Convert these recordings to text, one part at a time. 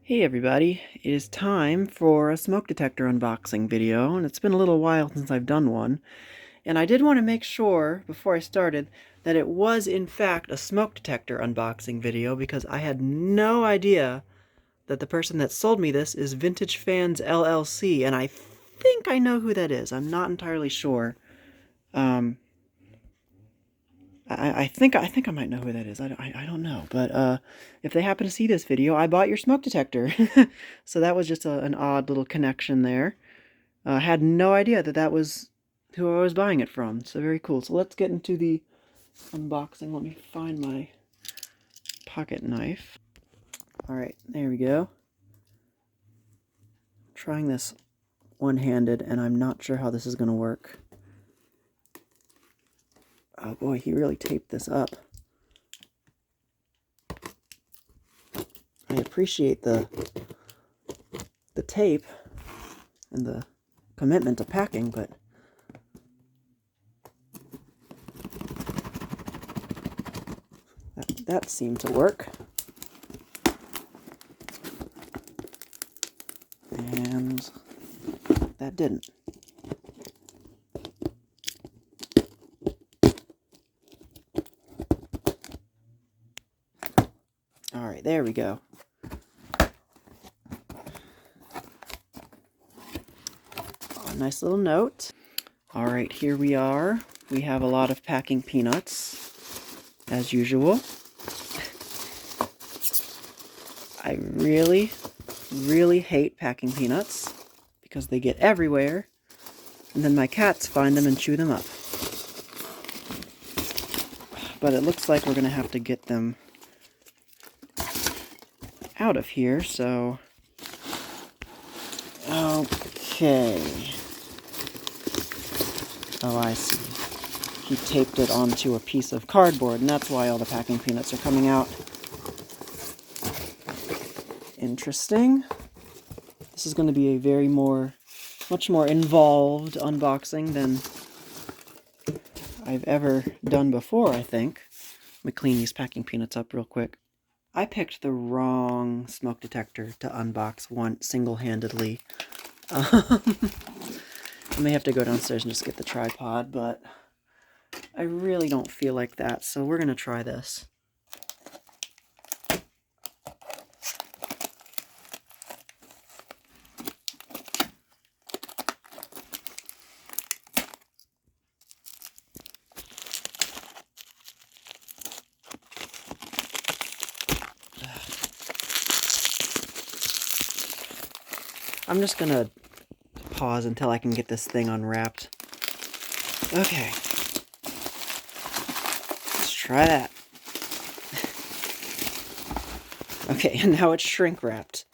Hey everybody, it is time for a smoke detector unboxing video, and it's been a little while since I've done one. And I did want to make sure, before I started, that it was in fact a smoke detector unboxing video, because I had no idea that the person that sold me this is Vintage Fans LLC, and I think I know who that is. I'm not entirely sure. I think I might know who that is. I don't know, but if they happen to see this video, I bought your smoke detector. So that was just an odd little connection there. I had no idea that that was who I was buying it from. So very cool. So let's get into the unboxing. Let me find my pocket knife. All right, there we go. I'm trying this one-handed, and I'm not sure how this is going to work. Oh boy, he really taped this up. I appreciate the tape and the commitment to packing, but that seemed to work. And that didn't. All right, there we go. A nice little note. All right, here we are. We have a lot of packing peanuts, as usual. I really, really hate packing peanuts because they get everywhere, and then my cats find them and chew them up. But it looks like we're going to have to get them out of here, so... Okay. Oh, I see. He taped it onto a piece of cardboard, and that's why all the packing peanuts are coming out. Interesting. This is going to be a much more involved unboxing than I've ever done before, I think. Let me clean these packing peanuts up real quick. I picked the wrong smoke detector to unbox single-handedly. I may have to go downstairs and just get the tripod, but I really don't feel like that, so we're going to try this. I'm just going to pause until I can get this thing unwrapped. Okay. Let's try that. Okay, and now it's shrink wrapped.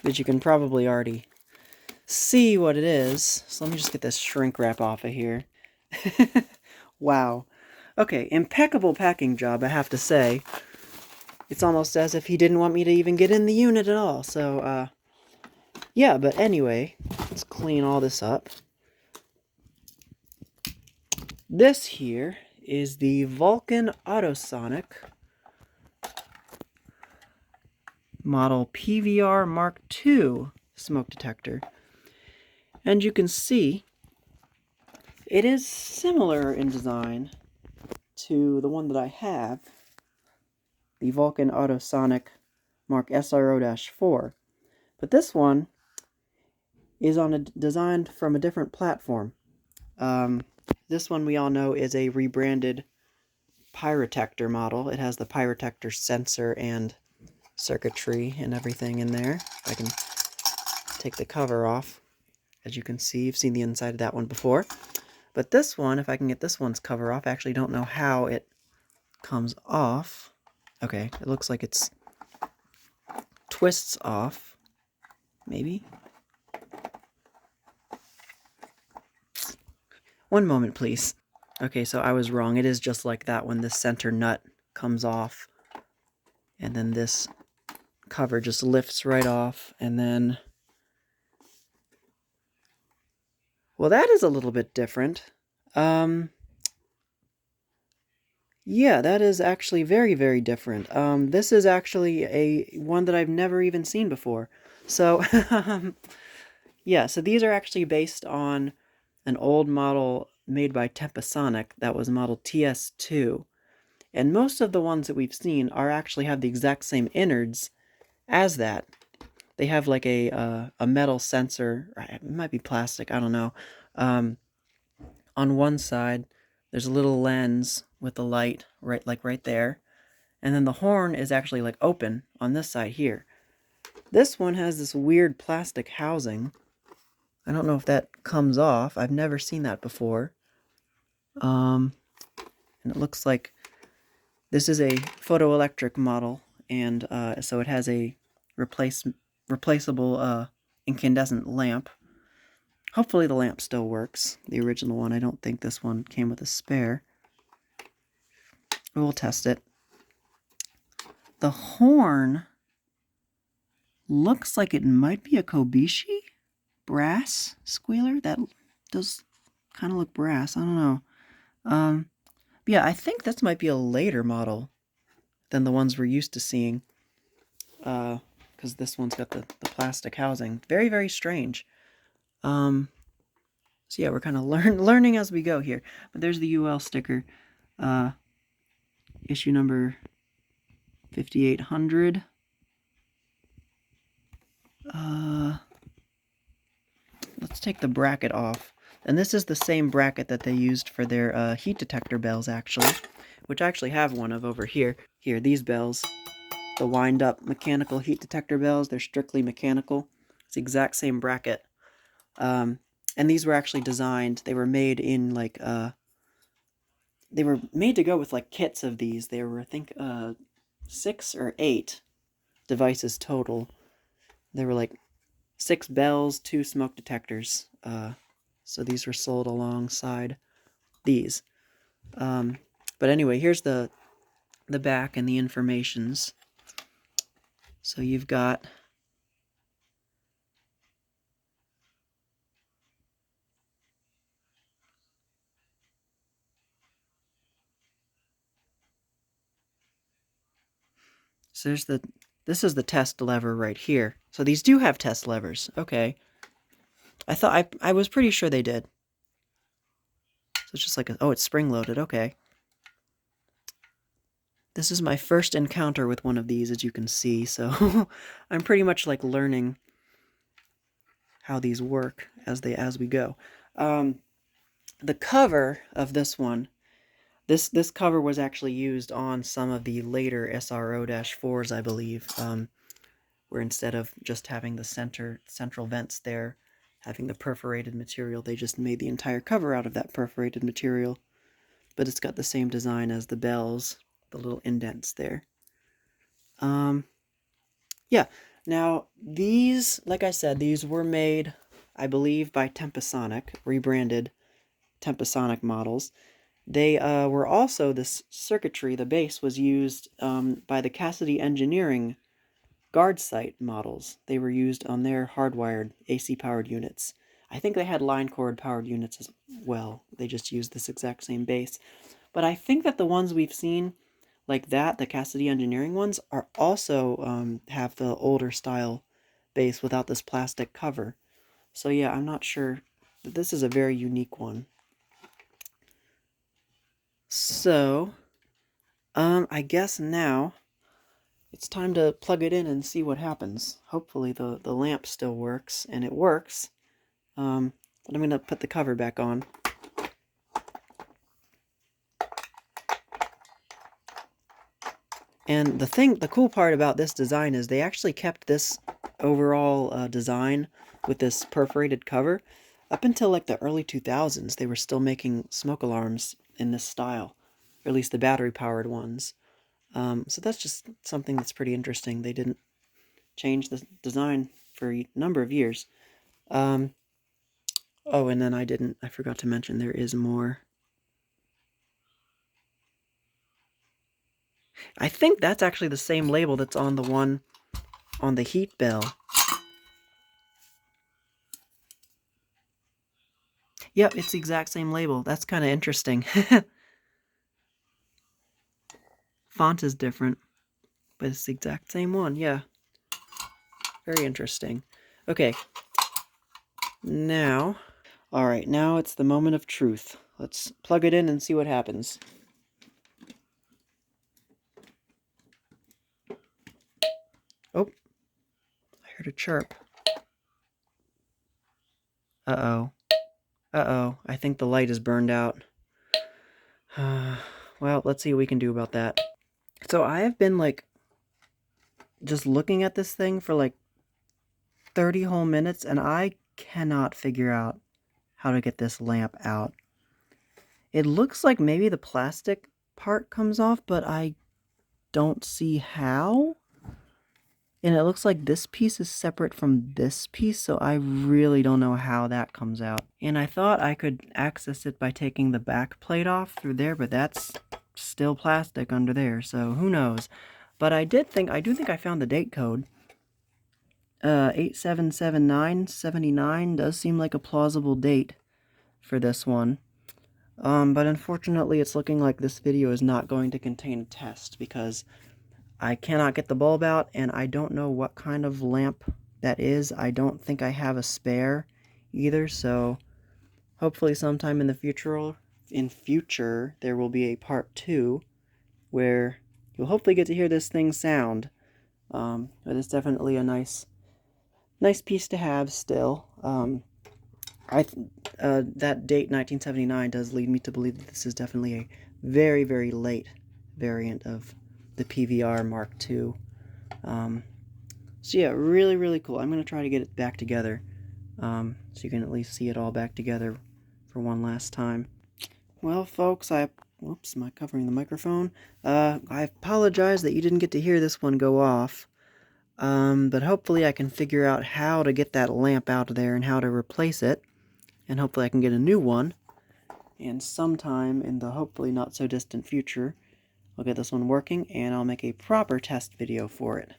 But you can probably already see what it is. So let me just get this shrink wrap off of here. Wow. Okay, impeccable packing job, I have to say. It's almost as if he didn't want me to even get in the unit at all. So, yeah, but anyway, let's clean all this up. This here is the Vulcan Autosonic model PVR Mark II smoke detector. And you can see it is similar in design to the one that I have, the Vulcan Autosonic Mark SRO-4. But this one is designed from a different platform. This one we all know is a rebranded Pyrotector model. It has the Pyrotector sensor and circuitry and everything in there. I can take the cover off. As you can see, you've seen the inside of that one before. But this one, if I can get this one's cover off, I actually don't know how it comes off. Okay, it looks like it's twists off. Maybe? One moment, please. Okay, so I was wrong. It is just like that when this center nut comes off. And then this cover just lifts right off. And then... well, that is a little bit different. Yeah, that is actually very, very different. This is actually one that I've never even seen before. So, yeah, so these are actually based on an old model made by Tempasonic that was model TS2. And most of the ones that we've seen are actually have the exact same innards as that. They have like a metal sensor, it might be plastic, I don't know. On one side, there's a little lens with the light right there. And then the horn is actually like open on this side here. This one has this weird plastic housing. I don't know if that comes off. I've never seen that before. And it looks like this is a photoelectric model, and so it has a replaceable incandescent lamp. Hopefully the lamp still works. The original one, I don't think this one came with a spare. We'll test it. The horn looks like it might be a Kobishi brass squealer. That does kind of look brass. I don't know. But yeah, I think this might be a later model than the ones we're used to seeing. Because this one's got the plastic housing. Very, very strange. So yeah, we're kind of learning as we go here. But there's the UL sticker. Issue number 5800. Let's take the bracket off. And this is the same bracket that they used for their heat detector bells, actually. Which I actually have one of over here. Here, these bells. The wind-up mechanical heat detector bells. They're strictly mechanical. It's the exact same bracket. And these were actually designed. They were made in, like, they were made to go with, like, kits of these. There were, I think, 6 or 8 devices total. There were, like, 6 bells, 2 smoke detectors. So these were sold alongside these. But anyway, here's the back and the informations. So you've got so there's this is the test lever right here. So these do have test levers. Okay. I thought I was pretty sure they did. So it's just like oh, it's spring loaded. Okay. This is my first encounter with one of these, as you can see, so I'm pretty much like learning how these work as we go. The cover of this one, this cover was actually used on some of the later SRO-4s, I believe, where instead of just having the central vents there, having the perforated material, they just made the entire cover out of that perforated material. But it's got the same design as the bells, the little indents there. Yeah, now these, like I said, these were made, I believe, by Tempasonic, rebranded Tempasonic models. They were also, this circuitry, the base, was used by the Casady Engineering Gard site models. They were used on their hardwired AC-powered units. I think they had line cord powered units as well. They just used this exact same base. But I think that the ones we've seen, like that, the Casady Engineering ones, are also have the older style base without this plastic cover. So yeah, I'm not sure. This is a very unique one. So, I guess now it's time to plug it in and see what happens. Hopefully the lamp still works, and it works. But I'm going to put the cover back on. And the cool part about this design is they actually kept this overall design with this perforated cover up until like the early 2000s. They were still making smoke alarms in this style, or at least the battery-powered ones. So that's just something that's pretty interesting. They didn't change the design for a number of years. Oh, and then I forgot to mention there is more. I think that's actually the same label that's on the one on the heat bell. Yep, it's the exact same label. That's kind of interesting. font is different, but it's the exact same one. Yeah. Very interesting. Okay. Now, all right, now it's the moment of truth. Let's plug it in and see what happens. Oh, I heard a chirp. Uh-oh. Uh-oh, I think the light is burned out. Well, let's see what we can do about that. So I have been, like, just looking at this thing for, like, 30 whole minutes, and I cannot figure out how to get this lamp out. It looks like maybe the plastic part comes off, but I don't see how. And it looks like this piece is separate from this piece, so I really don't know how that comes out. And I thought I could access it by taking the back plate off through there, but that's still plastic under there, so who knows. But I do think I found the date code. 877979 does seem like a plausible date for this one. But unfortunately it's looking like this video is not going to contain a test because I cannot get the bulb out, and I don't know what kind of lamp that is. I don't think I have a spare either, so hopefully sometime in the future, there will be a part 2 where you'll hopefully get to hear this thing sound. But it's definitely a nice piece to have still. That date, 1979, does lead me to believe that this is definitely a very, very late variant of the PVR Mark II. So yeah, really, really cool. I'm going to try to get it back together, so you can at least see it all back together for one last time. Well, folks, whoops, am I covering the microphone? I apologize that you didn't get to hear this one go off. But hopefully I can figure out how to get that lamp out of there and how to replace it. And hopefully I can get a new one. And sometime in the hopefully not so distant future, I'll get this one working and I'll make a proper test video for it.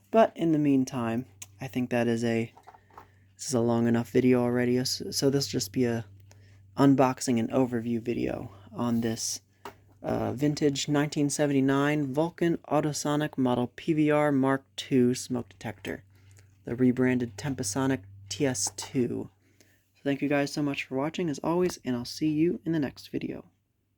But in the meantime, I think this is a long enough video already, so this will just be a unboxing and overview video on this vintage 1979 Vulcan Autosonic model PVR Mark II smoke detector, the rebranded Tempasonic TS2. So thank you guys so much for watching as always, and I'll see you in the next video.